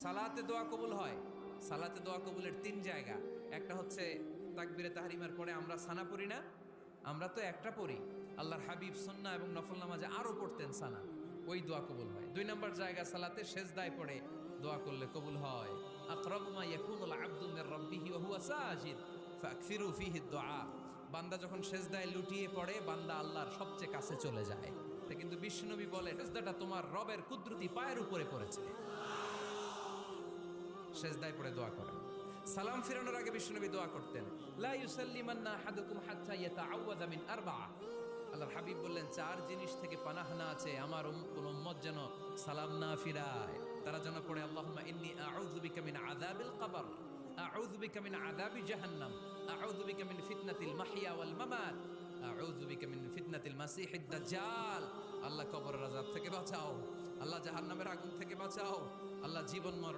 সালাতে দোয়া কবুল হয়। সালাতে দোয়া কবুলের তিন জায়গা। একটা হচ্ছে তাকবিরে তাহরিমার পরে আমরা সানা পড়ি না, আমরা তো একটা পড়ি। আল্লাহর হাবিব সুন্নাহ এবং নফল নামাজে আরো পড়তেন সানা, ওই দোয়া কবুল হয়। দুই নম্বর জায়গা সালাতে সেজদায় পড়ে দোয়া করলে কবুল হয়। আকরাবু মা ইয়াকুনুল আবদু মির রাব্বিহি ওয়া হুয়া সাজিদ ফাকসিরু ফিহি দুআ। বান্দা যখন সেজদায় লুটিয়ে পড়ে, বান্দা আল্লাহর সবচেয়ে কাছে চলে যায়। তা কিন্তু বিশ্বনবী বলে, সেজদাটা তোমার রবের কুদরতি পায়ের উপরে পড়েছে। সেজদায় পড়ে দোয়া করেন। সালাম ফিরানোর আগে বিশ্বনবী দোয়া করতেন, লা ইউসাল্লিমান্না আহাদুকুম হাত্তা ইয়াতাআওয়াযা মিন আরবা'a। আল্লাহর হাবিব বললেন, চার জিনিস থেকে পানাহ না আছে আমার কোন উম্মত যেন সালাম না ফিরায়। তারা যেন পড়ে, আল্লাহুম্মা ইন্নী আউযু বিকা মিন আযাবিল কবর, আউযু বিকা মিন আযাবি জাহান্নাম, আউযু বিকা মিন ফিতনাতিল মাহইয়া ওয়াল মামাত, আউযু বিকা মিন ফিতনাতিল মাসিহিদ দাজ্জাল। আল্লাহ কবরের আযাব থেকে বাঁচাও, আল্লাহ জাহান্নামের আগুন থেকে বাঁচাও, আল্লাহ জীবন মরণ